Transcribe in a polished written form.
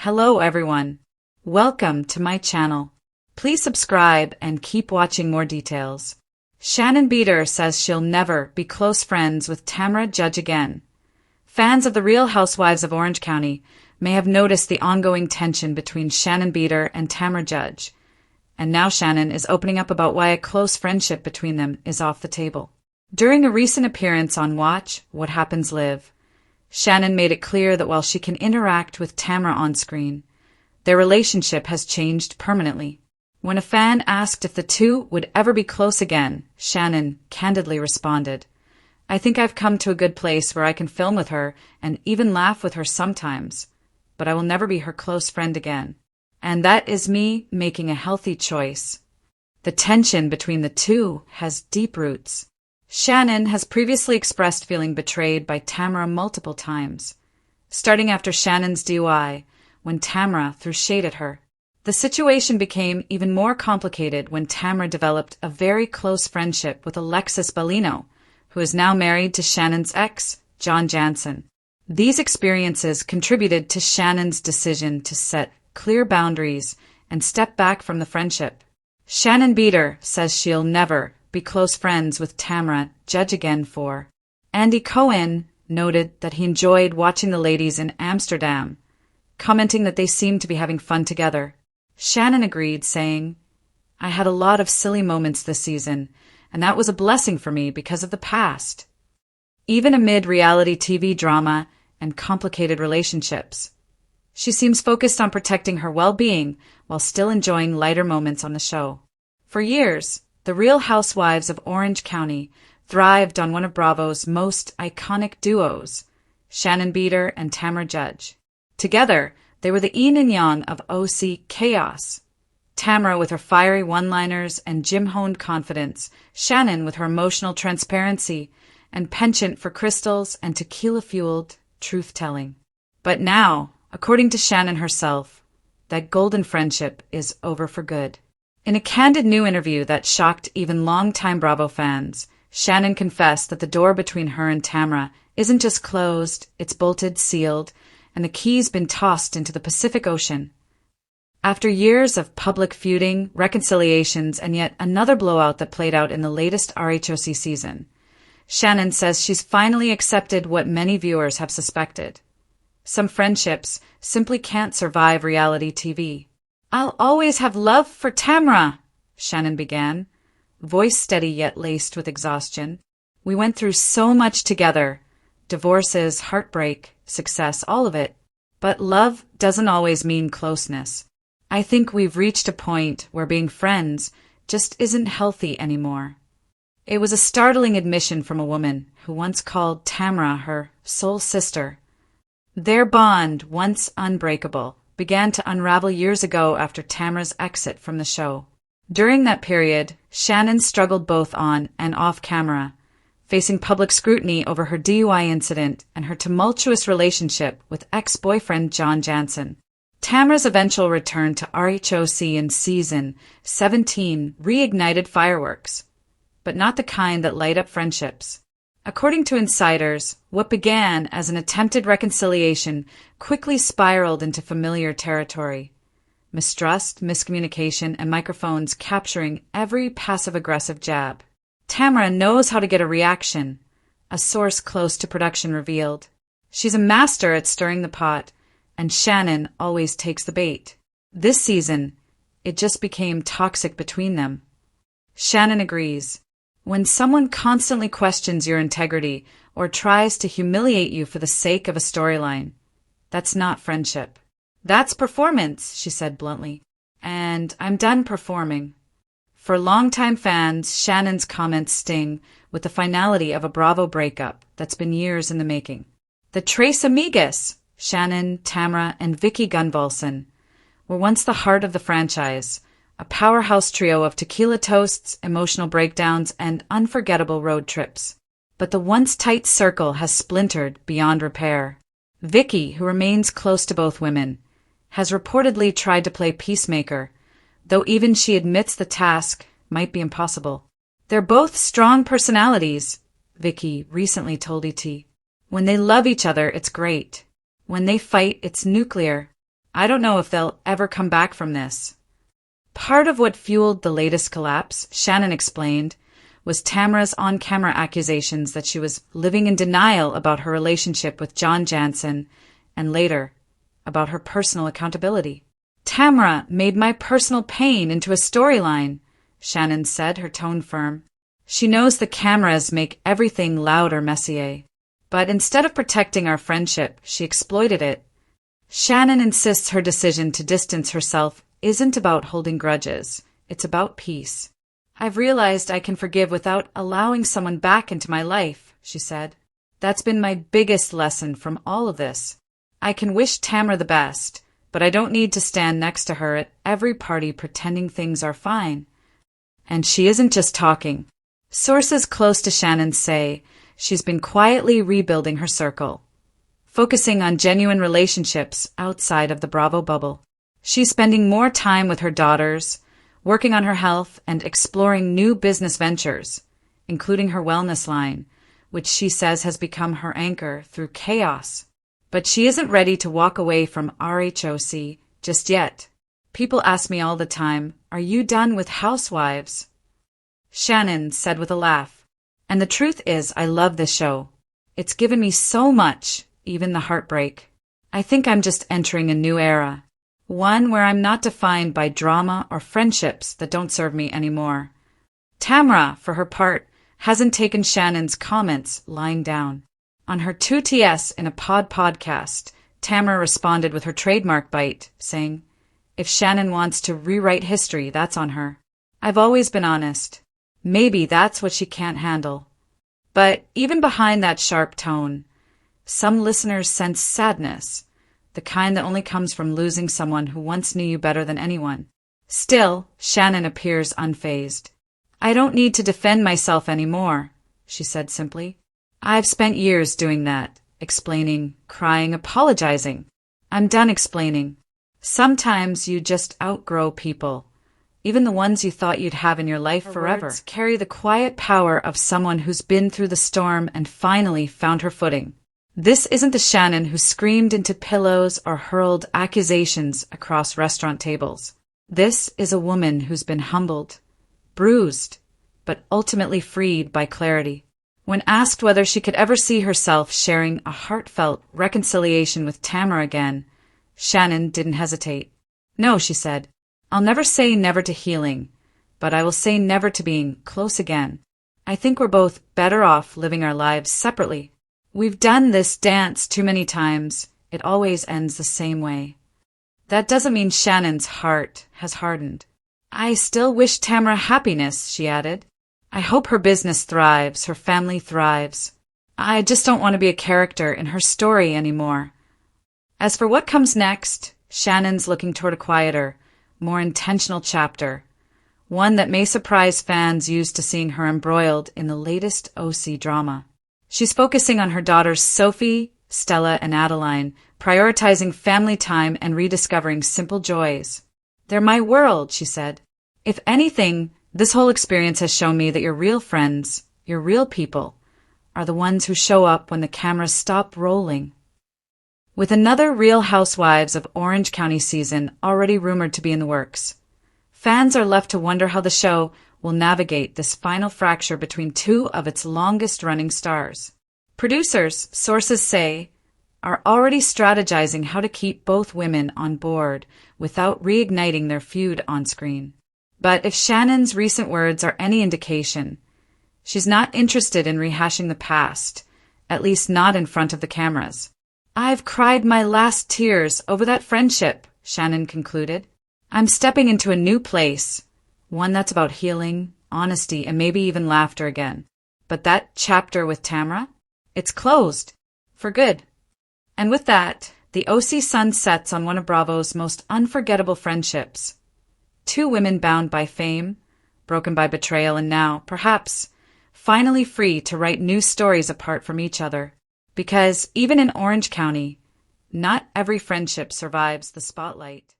Hello everyone. Welcome to my channel. Please subscribe and keep watching more details. Shannon Beador says she'll never be close friends with Tamra Judge again. Fans of The Real Housewives of Orange County may have noticed the ongoing tension between Shannon Beador and Tamra Judge. And now Shannon is opening up about why a close friendship between them is off the table. During a recent appearance on Watch What Happens Live, Shannon made it clear that while she can interact with Tamra on screen, their relationship has changed permanently. When a fan asked if the two would ever be close again, Shannon candidly responded, "I think I've come to a good place where I can film with her and even laugh with her sometimes, but I will never be her close friend again. And that is me making a healthy choice." The tension between the two has deep roots. Shannon has previously expressed feeling betrayed by Tamra multiple times, starting after Shannon's DUI, when Tamra threw shade at her. The situation became even more complicated when Tamra developed a very close friendship with Alexis Bellino, who is now married to Shannon's ex, John Jansen. These experiences contributed to Shannon's decision to set clear boundaries and step back from the friendship. Shannon Beador says she'll never be close friends with Tamra Judge again for. Andy Cohen noted that he enjoyed watching the ladies in Amsterdam, commenting that they seemed to be having fun together. Shannon agreed, saying, "I had a lot of silly moments this season, and that was a blessing for me because of the past." Even amid reality TV drama and complicated relationships, she seems focused on protecting her well-being while still enjoying lighter moments on the show. For years, The Real Housewives of Orange County thrived on one of Bravo's most iconic duos, Shannon Beador and Tamra Judge. Together, they were the yin and yang of OC chaos. Tamra with her fiery one-liners and gym-honed confidence, Shannon with her emotional transparency and penchant for crystals and tequila-fueled truth-telling. But now, according to Shannon herself, that golden friendship is over for good. In a candid new interview that shocked even longtime Bravo fans, Shannon confessed that the door between her and Tamra isn't just closed, it's bolted, sealed, and the key's been tossed into the Pacific Ocean. After years of public feuding, reconciliations, and yet another blowout that played out in the latest RHOC season, Shannon says she's finally accepted what many viewers have suspected. Some friendships simply can't survive reality TV. "I'll always have love for Tamra," Shannon began, voice steady yet laced with exhaustion. "We went through so much together. Divorces, heartbreak, success, all of it. But love doesn't always mean closeness. I think we've reached a point where being friends just isn't healthy anymore." It was a startling admission from a woman who once called Tamra her soul sister. Their bond, once unbreakable, began to unravel years ago after Tamra's exit from the show. During that period, Shannon struggled both on and off camera, facing public scrutiny over her DUI incident and her tumultuous relationship with ex-boyfriend John Jansen. Tamra's eventual return to RHOC in season 17 reignited fireworks, but not the kind that light up friendships. According to insiders, what began as an attempted reconciliation quickly spiraled into familiar territory. Mistrust, miscommunication, and microphones capturing every passive-aggressive jab. Tamra knows how to get a reaction, a source close to production revealed. She's a master at stirring the pot, and Shannon always takes the bait. This season, it just became toxic between them. Shannon agrees. When someone constantly questions your integrity or tries to humiliate you for the sake of a storyline, that's not friendship. That's performance, she said bluntly. And I'm done performing. For longtime fans, Shannon's comments sting with the finality of a Bravo breakup that's been years in the making. The Tres Amigas, Shannon, Tamra, and Vicky Gunvalson, were once the heart of the franchise, a powerhouse trio of tequila toasts, emotional breakdowns, and unforgettable road trips. But the once tight circle has splintered beyond repair. Vicky, who remains close to both women, has reportedly tried to play peacemaker, though even she admits the task might be impossible. "They're both strong personalities," Vicky recently told ET. "When they love each other, it's great. When they fight, it's nuclear. I don't know if they'll ever come back from this. Part of what fueled the latest collapse, Shannon explained, was Tamra's on-camera accusations that she was living in denial about her relationship with John Jansen, and later, about her personal accountability. Tamra made my personal pain into a storyline, Shannon said, her tone firm. She knows the cameras make everything loud or messier. But instead of protecting our friendship, she exploited it. Shannon insists her decision to distance herself isn't about holding grudges. It's about peace. I've realized I can forgive without allowing someone back into my life, she said. That's been my biggest lesson from all of this. I can wish Tamra the best, but I don't need to stand next to her at every party pretending things are fine. And she isn't just talking. Sources close to Shannon say she's been quietly rebuilding her circle, focusing on genuine relationships outside of the Bravo bubble. She's spending more time with her daughters, working on her health, and exploring new business ventures, including her wellness line, which she says has become her anchor through chaos. But she isn't ready to walk away from RHOC just yet. People ask me all the time, "Are you done with Housewives?" Shannon said with a laugh. And the truth is, I love this show. It's given me so much, even the heartbreak. I think I'm just entering a new era. One where I'm not defined by drama or friendships that don't serve me anymore. Tamra, for her part, hasn't taken Shannon's comments lying down. On her 2TS in a podcast, Tamra responded with her trademark bite, saying, "If Shannon wants to rewrite history, that's on her. I've always been honest. Maybe that's what she can't handle." But even behind that sharp tone, some listeners sense sadness, the kind that only comes from losing someone who once knew you better than anyone. Still, Shannon appears unfazed. "I don't need to defend myself anymore," she said simply. "I've spent years doing that, explaining, crying, apologizing. I'm done explaining. Sometimes you just outgrow people, even the ones you thought you'd have in your life forever. Words carry the quiet power of someone who's been through the storm and finally found her footing. This isn't the Shannon who screamed into pillows or hurled accusations across restaurant tables. This is a woman who's been humbled, bruised, but ultimately freed by clarity. When asked whether she could ever see herself sharing a heartfelt reconciliation with Tamra again, Shannon didn't hesitate. "No," she said. "I'll never say never to healing, but I will say never to being close again. I think we're both better off living our lives separately. We've done this dance too many times. It always ends the same way." That doesn't mean Shannon's heart has hardened. "I still wish Tamra happiness," she added. "I hope her business thrives, her family thrives. I just don't want to be a character in her story anymore." As for what comes next, Shannon's looking toward a quieter, more intentional chapter, one that may surprise fans used to seeing her embroiled in the latest OC drama. She's focusing on her daughters Sophie, Stella, and Adeline, prioritizing family time and rediscovering simple joys. "They're my world," she said. "If anything, this whole experience has shown me that your real friends, your real people, are the ones who show up when the cameras stop rolling." With another Real Housewives of Orange County season already rumored to be in the works, fans are left to wonder how the show will navigate this final fracture between two of its longest-running stars. Producers, sources say, are already strategizing how to keep both women on board without reigniting their feud on screen. But if Shannon's recent words are any indication, she's not interested in rehashing the past, at least not in front of the cameras. "I've cried my last tears over that friendship," Shannon concluded. "I'm stepping into a new place, one that's about healing, honesty, and maybe even laughter again. But that chapter with Tamra? It's closed. For good." And with that, the OC sun sets on one of Bravo's most unforgettable friendships. Two women bound by fame, broken by betrayal, and now, perhaps, finally free to write new stories apart from each other. Because even in Orange County, not every friendship survives the spotlight.